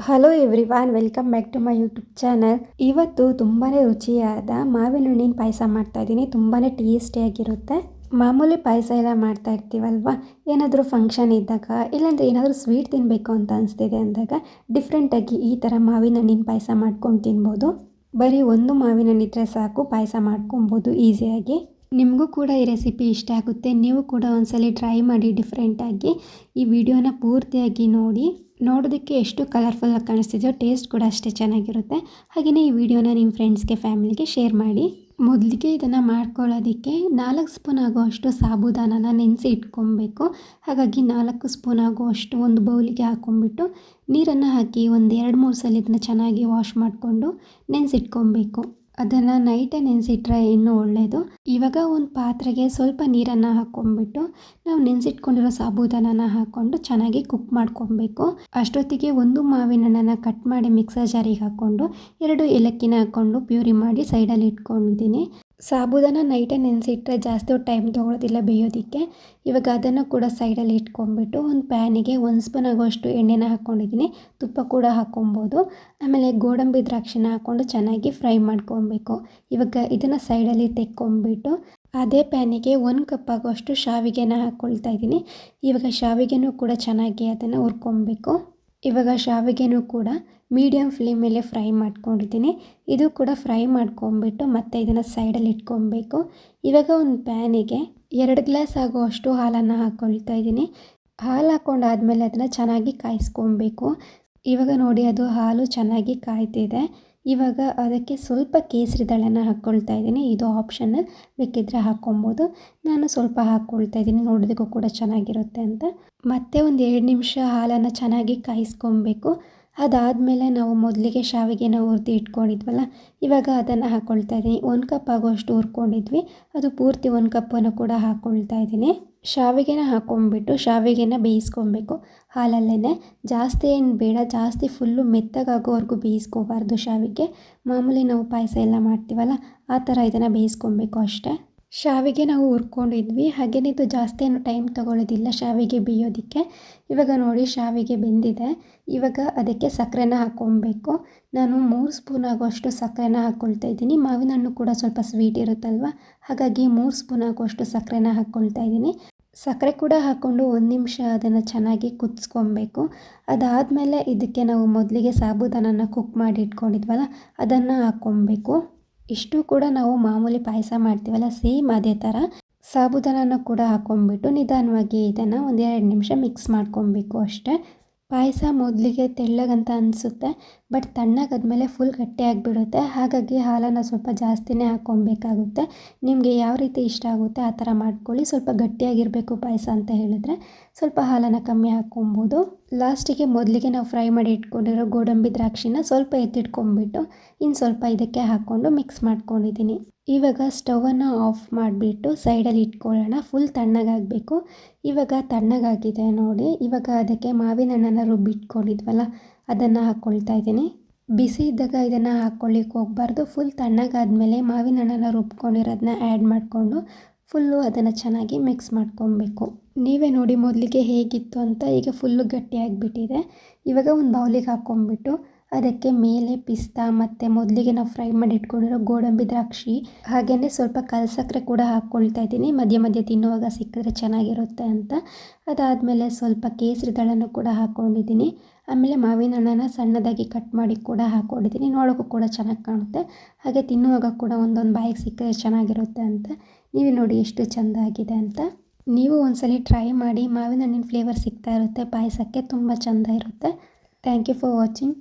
Hello everyone, welcome back to my YouTube channel. ಇವತ್ತು ತುಂಬಾ ರುಚಿಯಾದ ಮಾವಿನ ಹಣ್ಣಿನ ಪಾಯಸ ಮಾಡ್ತಾ ಇದ್ದೀನಿ. ತುಂಬಾ ಟೇಸ್ಟಿಯಾಗಿರುತ್ತೆ. ಮಾಮೂಲಿ ಪಾಯಸ ಎಲ್ಲ ಮಾಡ್ತಾ ಇರ್ತೀವಲ್ವ, ಏನಾದರೂ ಫಂಕ್ಷನ್ ಇದ್ದಾಗ ಇಲ್ಲಾಂದರೆ ಏನಾದರೂ ಸ್ವೀಟ್ ತಿನ್ನಬೇಕು ಅಂತ ಅನಿಸ್ತಿದೆ ಅಂದಾಗ ಡಿಫ್ರೆಂಟಾಗಿ ಈ ಥರ ಮಾವಿನ ಹಣ್ಣಿನ ಪಾಯಸ ಮಾಡ್ಕೊಂಡು ತಿನ್ಬೋದು. ಬರೀ ಒಂದು ಮಾವಿನ ಹಣ್ಣಿದ್ರೆ ಸಾಕು, ಪಾಯಸ ಮಾಡ್ಕೊಬೋದು ಈಸಿಯಾಗಿ. ನಿಮಗೂ ಕೂಡ ಈ ರೆಸಿಪಿ ಇಷ್ಟ ಆಗುತ್ತೆ. ನೀವು ಕೂಡ ಒಂದ್ಸಲಿ ಟ್ರೈ ಮಾಡಿ ಡಿಫ್ರೆಂಟಾಗಿ. ಈ ವಿಡಿಯೋನ ಪೂರ್ತಿಯಾಗಿ ನೋಡಿ. ನೋಡೋದಕ್ಕೆ ಎಷ್ಟು ಕಲರ್ಫುಲ್ಲಾಗಿ ಕಾಣಿಸ್ತಿದೆಯೋ ಟೇಸ್ಟ್ ಕೂಡ ಅಷ್ಟೇ ಚೆನ್ನಾಗಿರುತ್ತೆ. ಹಾಗೆಯೇ ಈ ವಿಡಿಯೋನ ನಿಮ್ಮ ಫ್ರೆಂಡ್ಸ್ಗೆ, ಫ್ಯಾಮಿಲಿಗೆ ಶೇರ್ ಮಾಡಿ. ಮೊದಲಿಗೆ ಇದನ್ನು ಮಾಡ್ಕೊಳ್ಳೋದಕ್ಕೆ 4 ಸ್ಪೂನ್ ಆಗುವಷ್ಟು ಸಾಬುದಾನನ ನೆನೆಸಿ ಇಟ್ಕೊಬೇಕು. ಹಾಗಾಗಿ 4 ಸ್ಪೂನ್ ಆಗುವಷ್ಟು ಒಂದು ಬೌಲಿಗೆ ಹಾಕ್ಕೊಂಬಿಟ್ಟು ನೀರನ್ನು ಹಾಕಿ ಒಂದು 2-3 ಸಲ ಇದನ್ನು ಚೆನ್ನಾಗಿ ವಾಶ್ ಮಾಡಿಕೊಂಡು ನೆನೆಸಿಟ್ಕೊಬೇಕು. ಅದನ್ನು ನೈಟೇ ನೆನೆಸಿಟ್ರೆ ಇನ್ನೂ ಒಳ್ಳೆಯದು. ಇವಾಗ ಒಂದು ಪಾತ್ರೆಗೆ ಸ್ವಲ್ಪ ನೀರನ್ನು ಹಾಕ್ಕೊಂಬಿಟ್ಟು ನಾವು ನೆನೆಸಿಟ್ಕೊಂಡಿರೋ ಸಾಬುದಾನನ ಹಾಕ್ಕೊಂಡು ಚೆನ್ನಾಗಿ ಕುಕ್ ಮಾಡ್ಕೊಬೇಕು. ಅಷ್ಟೊತ್ತಿಗೆ ಒಂದು ಮಾವಿನ ಹಣ್ಣನ್ನು ಕಟ್ ಮಾಡಿ ಮಿಕ್ಸರ್ ಜಾರಿಗೆ ಹಾಕ್ಕೊಂಡು 2 ಏಲಕ್ಕಿನ ಹಾಕ್ಕೊಂಡು ಪ್ಯೂರಿ ಮಾಡಿ ಸೈಡಲ್ಲಿ ಇಟ್ಕೊಂಡಿದ್ದೀನಿ. ಸಾಬುದಾನ ನೈಟೇ ನೆನೆಸಿಟ್ರೆ ಜಾಸ್ತಿ ಟೈಮ್ ತೊಗೊಳ್ಳೋದಿಲ್ಲ ಬೇಯೋದಕ್ಕೆ. ಇವಾಗ ಅದನ್ನು ಕೂಡ ಸೈಡಲ್ಲಿ ಇಟ್ಕೊಂಡ್ಬಿಟ್ಟು ಒಂದು ಪ್ಯಾನಿಗೆ 1 ಸ್ಪೂನ್ ಆಗುವಷ್ಟು ಎಣ್ಣೆನ ಹಾಕ್ಕೊಂಡಿದ್ದೀನಿ. ತುಪ್ಪ ಕೂಡ ಹಾಕ್ಕೊಬೋದು. ಆಮೇಲೆ ಗೋಡಂಬಿ ದ್ರಾಕ್ಷಿನ ಹಾಕ್ಕೊಂಡು ಚೆನ್ನಾಗಿ ಫ್ರೈ ಮಾಡ್ಕೊಬೇಕು. ಇವಾಗ ಇದನ್ನು ಸೈಡಲ್ಲಿ ತೆಕ್ಕೊಂಬಿಟ್ಟು ಅದೇ ಪ್ಯಾನಿಗೆ 1 ಕಪ್ ಆಗುವಷ್ಟು ಶಾವಿಗೆನ ಹಾಕ್ಕೊಳ್ತಾ ಇದ್ದೀನಿ. ಇವಾಗ ಶಾವಿಗೆನೂ ಕೂಡ ಚೆನ್ನಾಗಿ ಅದನ್ನು ಹುರ್ಕೊಬೇಕು. ಇವಾಗ ಶಾವಿಗೆನೂ ಕೂಡ ಮೀಡಿಯಮ್ ಫ್ಲೇಮ್ ಮೇಲೆ ಫ್ರೈ ಮಾಡ್ಕೊಂಡಿದ್ದೀನಿ. ಇದು ಕೂಡ ಫ್ರೈ ಮಾಡ್ಕೊಂಬಿಟ್ಟು ಮತ್ತೆ ಇದನ್ನು ಸೈಡಲ್ಲಿ ಇಟ್ಕೊಬೇಕು. ಇವಾಗ ಒಂದು ಪ್ಯಾನಿಗೆ 2 ಗ್ಲಾಸ್ ಆಗುವಷ್ಟು ಹಾಲನ್ನು ಹಾಕ್ಕೊಳ್ತಾ ಇದ್ದೀನಿ. ಹಾಲು ಹಾಕ್ಕೊಂಡಾದ್ಮೇಲೆ ಅದನ್ನು ಚೆನ್ನಾಗಿ ಕಾಯಿಸ್ಕೊಬೇಕು. ಇವಾಗ ನೋಡಿ, ಅದು ಹಾಲು ಚೆನ್ನಾಗಿ ಕಾಯ್ತಿದೆ. ಇವಾಗ ಅದಕ್ಕೆ ಸ್ವಲ್ಪ ಕೇಸರಿ ದಳನ ಹಾಕ್ಕೊಳ್ತಾ ಇದ್ದೀನಿ. ಇದು ಆಪ್ಷನಲ್, ಬೇಕಿದ್ದರೆ ಹಾಕ್ಕೊಬೋದು. ನಾನು ಸ್ವಲ್ಪ ಹಾಕ್ಕೊಳ್ತಾ ಇದ್ದೀನಿ, ನೋಡೋದಕ್ಕೂ ಕೂಡ ಚೆನ್ನಾಗಿರುತ್ತೆ ಅಂತ. ಮತ್ತೆ ಒಂದು 2 ನಿಮಿಷ ಹಾಲನ್ನು ಚೆನ್ನಾಗಿ ಕಾಯಿಸ್ಕೊಬೇಕು. ಅದಾದಮೇಲೆ ನಾವು ಮೊದಲಿಗೆ ಶಾವಿಗೆನ ಹುರಿದು ಇಟ್ಕೊಂಡಿದ್ವಲ್ಲ, ಇವಾಗ ಅದನ್ನು ಹಾಕ್ಕೊಳ್ತಾ ಇದ್ದೀನಿ. 1 ಕಪ್ ಆಗುವಷ್ಟು ಹುರ್ಕೊಂಡಿದ್ವಿ, ಅದು ಪೂರ್ತಿ 1 ಕಪ್ಪನ್ನು ಕೂಡ ಹಾಕ್ಕೊಳ್ತಾ ಇದ್ದೀನಿ. ಶಾವಿಗೆನ ಹಾಕ್ಕೊಂಬಿಟ್ಟು ಶಾವಿಗೆನ ಬೇಯಿಸ್ಕೊಬೇಕು ಹಾಲಲ್ಲೇ. ಜಾಸ್ತಿ ಏನು ಬೇಡ, ಜಾಸ್ತಿ ಫುಲ್ಲು ಮೆತ್ತಗಾಗೋವರೆಗೂ ಬೇಯಿಸ್ಕೋಬಾರ್ದು ಶಾವಿಗೆ. ಮಾಮೂಲಿ ನಾವು ಪಾಯಸ ಎಲ್ಲ ಮಾಡ್ತೀವಲ್ಲ ಆ ಥರ ಇದನ್ನು ಬೇಯಿಸ್ಕೊಬೇಕು ಅಷ್ಟೇ. ಶಾವಿಗೆ ನಾವು ಹುರ್ಕೊಂಡಿದ್ವಿ, ಹಾಗೆಯೇ ಇದು ಜಾಸ್ತಿ ಏನು ಟೈಮ್ ತೊಗೊಳ್ಳೋದಿಲ್ಲ ಶಾವಿಗೆ ಬೇಯೋದಕ್ಕೆ. ಇವಾಗ ನೋಡಿ, ಶಾವಿಗೆ ಬೆಂದಿದೆ. ಇವಾಗ ಅದಕ್ಕೆ ಸಕ್ಕರೆನ ಹಾಕ್ಕೊಬೇಕು. ನಾನು 3 ಸ್ಪೂನ್ ಆಗುವಷ್ಟು ಸಕ್ಕರೆನ ಹಾಕ್ಕೊಳ್ತಾ ಇದ್ದೀನಿ. ಮಾವಿನ ಹಣ್ಣು ಕೂಡ ಸ್ವಲ್ಪ ಸ್ವೀಟ್ ಇರುತ್ತಲ್ವ, ಹಾಗಾಗಿ 3 ಸ್ಪೂನ್ ಆಗುವಷ್ಟು ಸಕ್ಕರೆನ ಹಾಕ್ಕೊಳ್ತಾ ಇದ್ದೀನಿ. ಸಕ್ಕರೆ ಕೂಡ ಹಾಕ್ಕೊಂಡು 1 ನಿಮಿಷ ಅದನ್ನು ಚೆನ್ನಾಗಿ ಕುದಿಸ್ಕೊಬೇಕು. ಅದಾದಮೇಲೆ ಇದಕ್ಕೆ ನಾವು ಮೊದಲಿಗೆ ಸಾಬುದಾನನ ಕುಕ್ ಮಾಡಿ ಇಟ್ಕೊಂಡಿದ್ವಲ್ಲ ಅದನ್ನು ಹಾಕ್ಕೊಬೇಕು. ಇಷ್ಟು ಕೂಡ ನಾವು ಮಾಮೂಲಿ ಪಾಯಸ ಮಾಡ್ತೀವಲ್ಲ ಸೇಮ್ ಅದೇ ಥರ ಸಾಬುದಾನನ ಕೂಡ ಹಾಕ್ಕೊಂಬಿಟ್ಟು ನಿಧಾನವಾಗಿ ಇದನ್ನು 1-2 ನಿಮಿಷ ಮಿಕ್ಸ್ ಮಾಡ್ಕೊಬೇಕು ಅಷ್ಟೇ. ಪಾಯಸ ಮೊದಲಿಗೆ ತೆಳ್ಳಗಂತ ಅನಿಸುತ್ತೆ, ಬಟ್ ತಣ್ಣಗಾದ್ಮೇಲೆ ಫುಲ್ ಗಟ್ಟಿಯಾಗಿಬಿಡುತ್ತೆ. ಹಾಗಾಗಿ ಹಾಲನ್ನು ಸ್ವಲ್ಪ ಜಾಸ್ತಿನೇ ಹಾಕ್ಕೊಬೇಕಾಗುತ್ತೆ. ನಿಮಗೆ ಯಾವ ರೀತಿ ಇಷ್ಟ ಆಗುತ್ತೆ ಆ ಥರ ಮಾಡ್ಕೊಳ್ಳಿ. ಸ್ವಲ್ಪ ಗಟ್ಟಿಯಾಗಿರಬೇಕು ಪಾಯಸ ಅಂತ ಹೇಳಿದ್ರೆ ಸ್ವಲ್ಪ ಹಾಲನ್ನು ಕಮ್ಮಿ ಹಾಕ್ಕೊಬೋದು. ಲಾಸ್ಟಿಗೆ ಮೊದಲಿಗೆ ನಾವು ಫ್ರೈ ಮಾಡಿ ಇಟ್ಕೊಂಡಿರೋ ಗೋಡಂಬಿ ದ್ರಾಕ್ಷಿನ ಸ್ವಲ್ಪ ಎತ್ತಿಟ್ಕೊಂಡ್ಬಿಟ್ಟು ಇನ್ನು ಸ್ವಲ್ಪ ಇದಕ್ಕೆ ಹಾಕ್ಕೊಂಡು ಮಿಕ್ಸ್ ಮಾಡ್ಕೊಂಡಿದ್ದೀನಿ. ಇವಾಗ ಸ್ಟವನ್ನು ಆಫ್ ಮಾಡಿಬಿಟ್ಟು ಸೈಡಲ್ಲಿ ಇಟ್ಕೊಳ್ಳೋಣ. ಫುಲ್ ತಣ್ಣಗಾಗಬೇಕು. ಇವಾಗ ತಣ್ಣಗಾಗಿದೆ ನೋಡಿ. ಇವಾಗ ಅದಕ್ಕೆ ಮಾವಿನ ಹಣ್ಣನ್ನು ರುಬ್ಬಿಟ್ಕೊಂಡಿದ್ವಲ್ಲ ಅದನ್ನು ಹಾಕ್ಕೊಳ್ತಾ ಇದ್ದೀನಿ. ಬಿಸಿ ಇದ್ದಾಗ ಇದನ್ನು ಹಾಕ್ಕೊಳ್ಳಿಕ್ಕೆ ಹೋಗಬಾರ್ದು. ಫುಲ್ ತಣ್ಣಗಾದ್ಮೇಲೆ ಮಾವಿನ ಹಣ್ಣನ್ನು ರುಬ್ಕೊಂಡಿರೋದನ್ನ ಆ್ಯಡ್ ಮಾಡಿಕೊಂಡು ಫುಲ್ಲು ಅದನ್ನು ಚೆನ್ನಾಗಿ ಮಿಕ್ಸ್ ಮಾಡ್ಕೊಬೇಕು. ನೀವೇ ನೋಡಿ ಮೊದಲಿಗೆ ಹೇಗಿತ್ತು ಅಂತ. ಈಗ ಫುಲ್ಲು ಗಟ್ಟಿಯಾಗಿಬಿಟ್ಟಿದೆ. ಇವಾಗ ಒಂದು ಬೌಲಿಗೆ ಹಾಕ್ಕೊಂಬಿಟ್ಟು ಅದಕ್ಕೆ ಮೇಲೆ ಪಿಸ್ತಾ ಮತ್ತು ಮೊದಲಿಗೆ ನಾವು ಫ್ರೈ ಮಾಡಿ ಇಟ್ಕೊಂಡಿರೋ ಗೋಡಂಬಿ ದ್ರಾಕ್ಷಿ ಹಾಗೆಯೇ ಸ್ವಲ್ಪ ಕಲ್ಸಕ್ಕರೆ ಕೂಡ ಹಾಕ್ಕೊಳ್ತಾ ಇದ್ದೀನಿ. ಮಧ್ಯೆ ಮಧ್ಯೆ ತಿನ್ನುವಾಗ ಸಿಕ್ಕಿದ್ರೆ ಚೆನ್ನಾಗಿರುತ್ತೆ ಅಂತ. ಅದಾದಮೇಲೆ ಸ್ವಲ್ಪ ಕೇಸರಿ ದಳನೂ ಕೂಡ ಹಾಕ್ಕೊಂಡಿದ್ದೀನಿ. ಆಮೇಲೆ ಮಾವಿನ ಹಣ್ಣನ್ನು ಸಣ್ಣದಾಗಿ ಕಟ್ ಮಾಡಿ ಕೂಡ ಹಾಕ್ಕೊಂಡಿದ್ದೀನಿ. ನೋಡೋಕ್ಕೂ ಕೂಡ ಚೆನ್ನಾಗಿ ಕಾಣುತ್ತೆ. ಹಾಗೆ ತಿನ್ನುವಾಗ ಕೂಡ ಒಂದೊಂದು ಬಾಯಿಗೆ ಸಿಕ್ಕರೆ ಚೆನ್ನಾಗಿರುತ್ತೆ ಅಂತ. ನೀವೇ ನೋಡಿ ಎಷ್ಟು ಚೆಂದ ಆಗಿದೆ ಅಂತ. ನೀವು ಒಂದ್ಸಲಿ ಟ್ರೈ ಮಾಡಿ. ಮಾವಿನ ಹಣ್ಣಿನ ಫ್ಲೇವರ್ ಸಿಗ್ತಾ ಇರುತ್ತೆ ಪಾಯಸಕ್ಕೆ, ತುಂಬ ಚೆಂದ ಇರುತ್ತೆ. Thank you for watching.